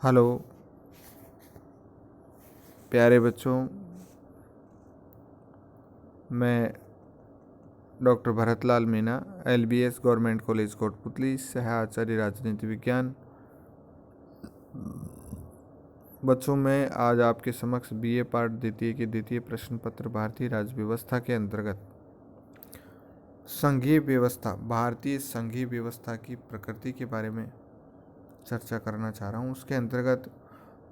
Hello प्यारे बच्चों, मैं doctor Bharatlal Meena, LBS government college Kotputli, सह आचार्य राजनीति विज्ञान। बच्चों, मैं आज आपके समक्ष BA पाठ द्वितीय के द्वितीय प्रश्न पत्र भारतीय राज्य व्यवस्था के अंतर्गत संघीय व्यवस्था, भारतीय संघीय व्यवस्था की प्रकृति के बारे में चर्चा करना चाह रहा हूँ। उसके अंतर्गत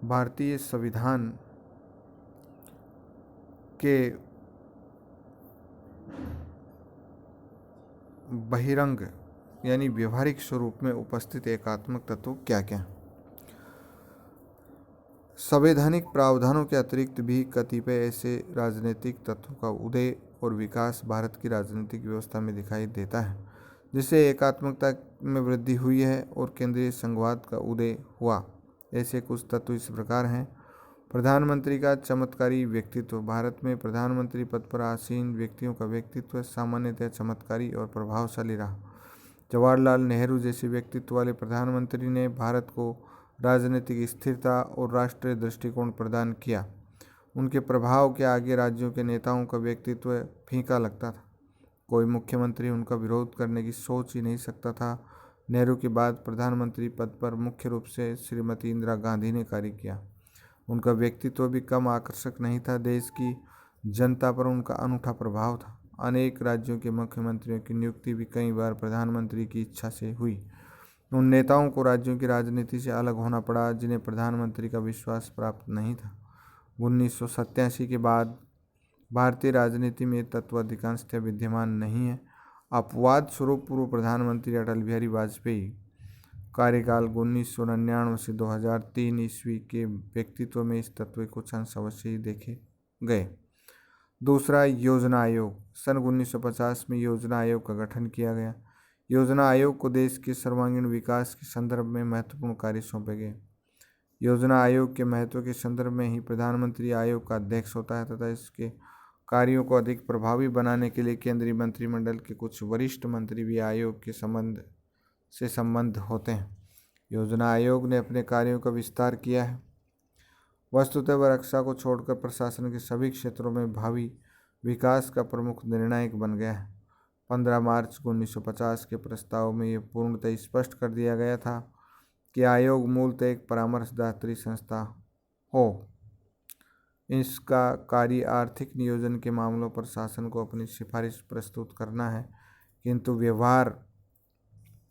भारतीय संविधान के बहिरंग यानी व्यवहारिक स्वरूप में उपस्थित एकात्मक तत्व क्या क्या? संवैधानिक प्रावधानों के अतिरिक्त भी कतिपय ऐसे राजनीतिक तत्वों का उदय और विकास भारत की राजनीतिक व्यवस्था में दिखाई देता है, जिससे एकात्मकता में वृद्धि हुई है और केंद्रीय संघवाद का उदय हुआ। ऐसे कुछ तत्व इस प्रकार हैं। प्रधानमंत्री का चमत्कारी व्यक्तित्व। भारत में प्रधानमंत्री पद पर आसीन व्यक्तियों का व्यक्तित्व सामान्यतः चमत्कारी और प्रभावशाली रहा। जवाहरलाल नेहरू जैसे व्यक्तित्व वाले प्रधानमंत्री ने भारत को राजनीतिक स्थिरता और राष्ट्रीय दृष्टिकोण प्रदान किया। उनके प्रभाव के आगे राज्यों के नेताओं का व्यक्तित्व फीका लगता था। कोई मुख्यमंत्री उनका विरोध करने की सोच ही नहीं सकता था। नेहरू के बाद प्रधानमंत्री पद पर मुख्य रूप से श्रीमती इंदिरा गांधी ने कार्य किया। उनका व्यक्तित्व भी कम आकर्षक नहीं था। देश की जनता पर उनका अनूठा प्रभाव था। अनेक राज्यों के मुख्यमंत्रियों की नियुक्ति भी कई बार प्रधानमंत्री की इच्छा से हुई। उन नेताओं को राज्यों की राजनीति से अलग होना पड़ा जिन्हें प्रधानमंत्री का विश्वास प्राप्त नहीं था। 1987 के बाद भारतीय राजनीति में तत्व अधिकांशतः विद्यमान नहीं है। अपवाद स्वरूप पूर्व प्रधानमंत्री अटल बिहारी वाजपेयी कार्यकाल 1999 से 2003 ईस्वी के व्यक्तित्व में इस तत्व के कुछ अंश अवश्य ही देखे गए। दूसरा, योजना आयोग। सन 1950 में योजना आयोग का गठन किया गया। योजना आयोग को देश के सर्वांगीण विकास के संदर्भ में महत्वपूर्ण कार्य सौंपे गए। योजना आयोग के महत्व के संदर्भ में ही प्रधानमंत्री आयोग का अध्यक्ष होता है तथा इसके कार्यों को अधिक प्रभावी बनाने के लिए केंद्रीय मंत्रिमंडल के कुछ वरिष्ठ मंत्री भी आयोग के संबंध होते हैं। योजना आयोग ने अपने कार्यों का विस्तार किया है। वस्तुतः वह रक्षा को छोड़कर प्रशासन के सभी क्षेत्रों में भावी विकास का प्रमुख निर्णायक बन गया है। 15 मार्च 1950 के प्रस्ताव में यह पूर्णतः स्पष्ट कर दिया गया था कि आयोग मूलतः एक परामर्शदात्री संस्था हो। इसका कार्य आर्थिक नियोजन के मामलों पर शासन को अपनी सिफारिश प्रस्तुत करना है, किंतु व्यवहार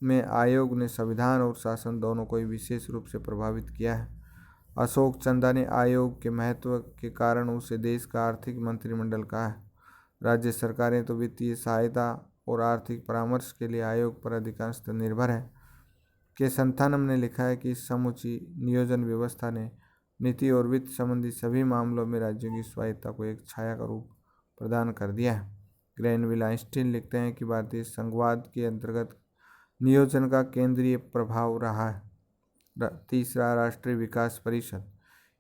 में आयोग ने संविधान और शासन दोनों को ही विशेष रूप से प्रभावित किया है। अशोक चंदा ने आयोग के महत्व के कारण उसे देश का आर्थिक मंत्रिमंडल कहा है। राज्य सरकारें तो वित्तीय सहायता और आर्थिक परामर्श के लिए आयोग पर अधिकांशतः निर्भर है। के संथानम ने लिखा है कि समूची नियोजन व्यवस्था ने नीति और वित्त संबंधी सभी मामलों में राज्यों की स्वायत्ता को एक छाया का रूप प्रदान कर दिया है। ग्रेनविल आइंस्टीन लिखते हैं कि भारतीय संघवाद के अंतर्गत नियोजन का केंद्रीय प्रभाव रहा है। तीसरा, राष्ट्रीय विकास परिषद।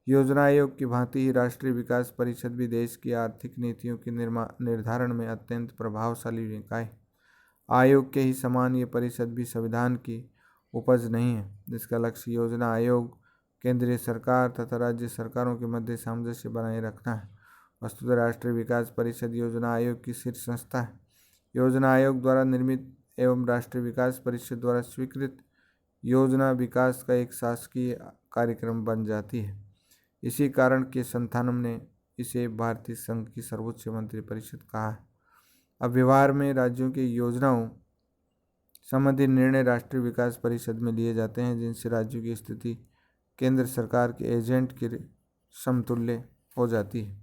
योजना आयोग की भांति ही राष्ट्रीय विकास परिषद भी देश की आर्थिक नीतियों के निर्धारण में अत्यंत प्रभावशाली निकाय। आयोग के ही समान ये परिषद भी संविधान की उपज नहीं है। जिसका लक्ष्य योजना आयोग केंद्रीय सरकार तथा राज्य सरकारों के मध्य सामंजस्य बनाए रखना है। वस्तुतः राष्ट्रीय विकास परिषद योजना आयोग की शीर्ष संस्था है। योजना आयोग द्वारा निर्मित एवं राष्ट्रीय विकास परिषद द्वारा स्वीकृत योजना विकास का एक शासकीय कार्यक्रम बन जाती है। इसी कारण के संथानम ने इसे भारतीय संघ की सर्वोच्च मंत्रिपरिषद कहा है। अब व्यवहार में राज्यों की योजनाओं संबंधी निर्णय राष्ट्रीय विकास परिषद में लिए जाते हैं, जिनसे राज्यों की स्थिति केंद्र सरकार के एजेंट के समतुल्य हो जाती है।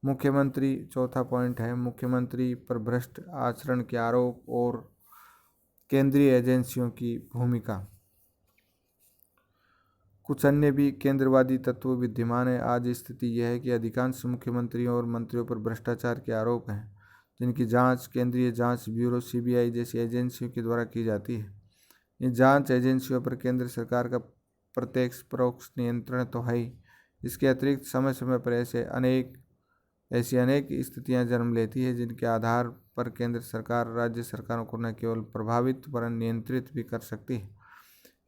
मुख्यमंत्री, चौथा पॉइंट है मुख्यमंत्री पर भ्रष्ट आचरण के आरोप और केंद्रीय एजेंसियों की भूमिका। कुछ अन्य भी केंद्रवादी तत्व विद्यमान है। आज स्थिति यह है कि अधिकांश मुख्यमंत्रियों और मंत्रियों पर भ्रष्टाचार के आरोप हैं, जिनकी जांच केंद्रीय जांच ब्यूरो CBI जैसी एजेंसियों के द्वारा की जाती है। इन जांच एजेंसियों पर केंद्र सरकार का प्रत्यक्ष परोक्ष नियंत्रण तो है ही, इसके अतिरिक्त समय समय पर ऐसी अनेक स्थितियां जन्म लेती है जिनके आधार पर केंद्र सरकार राज्य सरकारों को न केवल प्रभावित वरन नियंत्रित भी कर सकती है।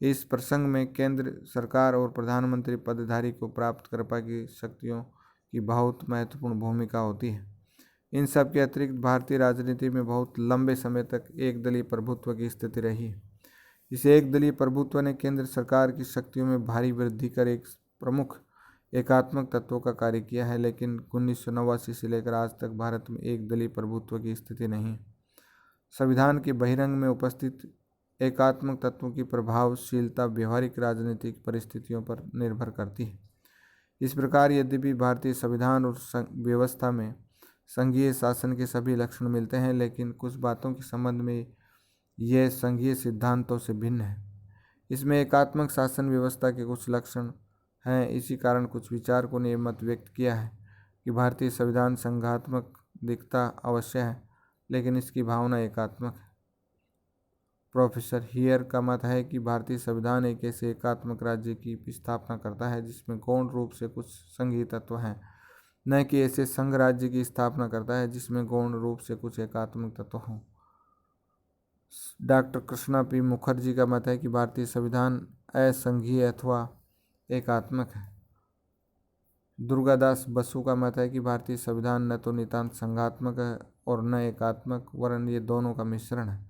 इस प्रसंग में केंद्र सरकार और प्रधानमंत्री पदधारी को प्राप्त कृपा की शक्तियों की बहुत महत्वपूर्ण भूमिका होती है। इन सब के अतिरिक्त भारतीय राजनीति में बहुत लंबे समय तक एक दलीय प्रभुत्व की स्थिति रही है। इस एक दलीय प्रभुत्व ने केंद्र सरकार की शक्तियों में भारी वृद्धि कर एक प्रमुख एकात्मक तत्वों का कार्य किया है, लेकिन 1989 से लेकर आज तक भारत में एक दलीय प्रभुत्व की स्थिति नहीं है। संविधान के बहिरंग में उपस्थित एकात्मक तत्वों की प्रभावशीलता व्यवहारिक राजनीतिक परिस्थितियों पर निर्भर करती है। इस प्रकार यद्यपि भारतीय संविधान और व्यवस्था में संघीय शासन के सभी लक्षण मिलते हैं, लेकिन कुछ बातों के संबंध में यह संघीय सिद्धांतों से भिन्न है। इसमें एकात्मक शासन व्यवस्था के कुछ लक्षण हैं। इसी कारण कुछ विचारकों ने मत व्यक्त किया है कि भारतीय संविधान संघात्मक दिखता अवश्य है, लेकिन इसकी भावना एकात्मक है। प्रोफेसर हियर का मत है कि भारतीय संविधान एक ऐसे एकात्मक राज्य की स्थापना करता है जिसमें गौण रूप से कुछ संघीय तत्व हैं, न कि ऐसे संघ राज्य की स्थापना करता है जिसमें गौण रूप से कुछ एकात्मक तत्व हों। डॉक्टर कृष्णा पी मुखर्जी का मत है कि भारतीय संविधान असंघीय अथवा एकात्मक है। दुर्गादास बसु का मत है कि भारतीय संविधान न तो नितांत संघात्मक है और न एकात्मक, वरन ये दोनों का मिश्रण है।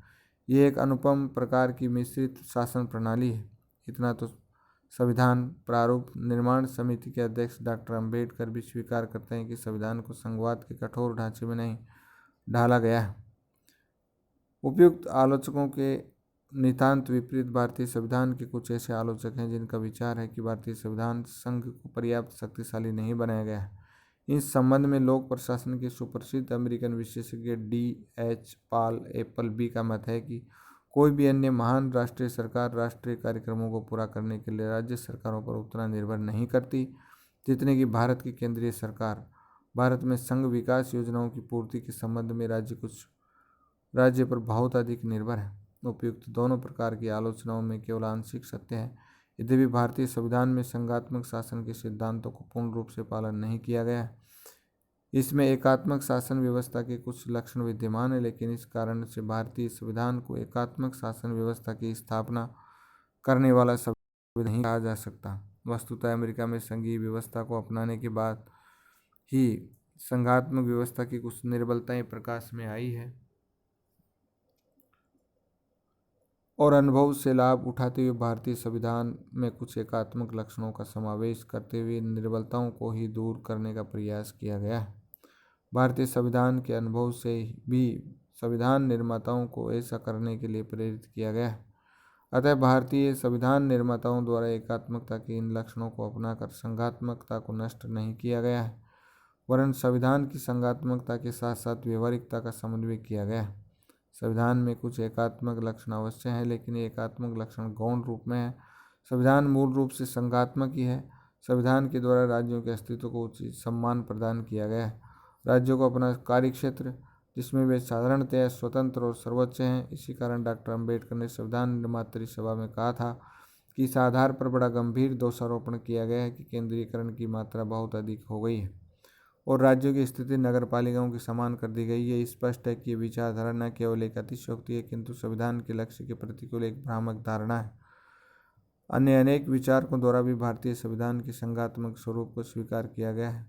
ये एक अनुपम प्रकार की मिश्रित शासन प्रणाली है। इतना तो संविधान प्रारूप निर्माण समिति के अध्यक्ष डॉक्टर अंबेडकर भी स्वीकार करते हैं कि संविधान को संघवाद के कठोर ढांचे में नहीं ढाला गया है। उपयुक्त आलोचकों के नितांत विपरीत भारतीय संविधान के कुछ ऐसे आलोचक हैं जिनका विचार है कि भारतीय संविधान संघ को पर्याप्त शक्तिशाली नहीं बनाया गया है। इस संबंध में लोक प्रशासन के सुप्रसिद्ध अमेरिकन विशेषज्ञ D.H. पाल एप्पल बी का मत है कि कोई भी अन्य महान राष्ट्रीय सरकार राष्ट्रीय कार्यक्रमों को पूरा करने के लिए राज्य सरकारों पर उतना निर्भर नहीं करती जितने कि भारत की केंद्रीय सरकार भारत में संघ विकास योजनाओं की पूर्ति के संबंध में राज्य पर बहुत अधिक निर्भर है। उपयुक्त दोनों प्रकार की आलोचनाओं में केवल आंशिक सत्य है। यद्यपि भारतीय संविधान में संघात्मक शासन के सिद्धांतों को पूर्ण रूप से पालन नहीं किया गया है। इसमें एकात्मक शासन व्यवस्था के कुछ लक्षण विद्यमान है, लेकिन इस कारण से भारतीय संविधान को एकात्मक शासन व्यवस्था की स्थापना करने वाला संविधान नहीं कहा जा सकता। वस्तुतः अमेरिका में संघीय व्यवस्था को अपनाने के बाद ही संघात्मक व्यवस्था की कुछ निर्बलताएं प्रकाश में आई है और अनुभव से लाभ उठाते हुए भारतीय संविधान में कुछ एकात्मक लक्षणों का समावेश करते हुए निर्बलताओं को ही दूर करने का प्रयास किया गया है। भारतीय संविधान के अनुभव से भी संविधान निर्माताओं को ऐसा करने के लिए प्रेरित किया गया है। अतः भारतीय संविधान निर्माताओं द्वारा एकात्मकता के इन लक्षणों को अपनाकर संघात्मकता को नष्ट नहीं किया गया है, वरन संविधान की संघात्मकता के साथ साथ व्यवहारिकता का समन्वय किया गया है। संविधान में कुछ एकात्मक लक्षण अवश्य हैं, लेकिन ये एकात्मक लक्षण गौण रूप में है। संविधान मूल रूप से संघात्मक ही है। संविधान के द्वारा राज्यों के अस्तित्व को उचित सम्मान प्रदान किया गया है। राज्यों को अपना कार्यक्षेत्र जिसमें वे साधारणतया स्वतंत्र और सर्वोच्च हैं। इसी कारण डॉक्टर अंबेडकर ने संविधान निर्मात्री सभा में कहा था कि इस आधार पर बड़ा गंभीर दोषारोपण किया गया है कि केंद्रीकरण की मात्रा बहुत अधिक हो गई है और राज्यों की स्थिति नगरपालिकाओं के समान कर दी गई है। स्पष्ट है कि ये विचारधारा न केवल एक अतिशयोक्ति है, किंतु संविधान के लक्ष्य के प्रतिकूल एक भ्रामक धारणा है। अन्य अनेक विचारकों द्वारा भी भारतीय संविधान के संघात्मक स्वरूप को स्वीकार किया गया है।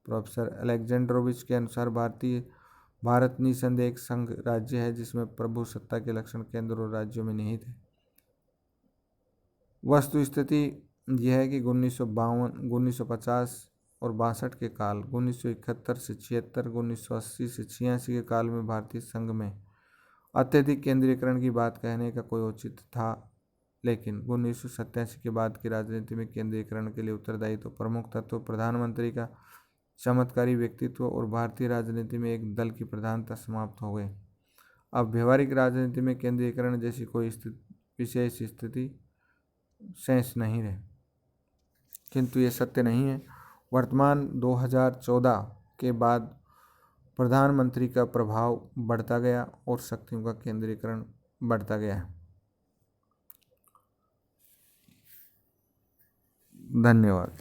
प्रोफेसर अलेक्जेंड्रोविच के अनुसार भारत निसंदेह एक संघ राज्य है जिसमें प्रभु सत्ता के लक्षण केंद्र और राज्यों में निहित है। वस्तु स्थिति यह है कि 1950 और 62 के काल, 1971 से 76, 1980 से 86 के काल में भारतीय संघ में अत्यधिक केंद्रीकरण की बात कहने का कोई औचित्य था, लेकिन 1987 के बाद की राजनीति में केंद्रीकरण के लिए उत्तरदायी तो प्रमुख तत्व प्रधानमंत्री का चमत्कारी व्यक्तित्व और भारतीय राजनीति में एक दल की प्रधानता समाप्त हो गई। अब व्यवहारिक राजनीति में केंद्रीकरण जैसी कोई विशेष स्थिति शेष नहीं रहे, किंतु ये सत्य नहीं है। वर्तमान 2014 के बाद प्रधानमंत्री का प्रभाव बढ़ता गया और शक्तियों का केंद्रीकरण बढ़ता गया है। धन्यवाद।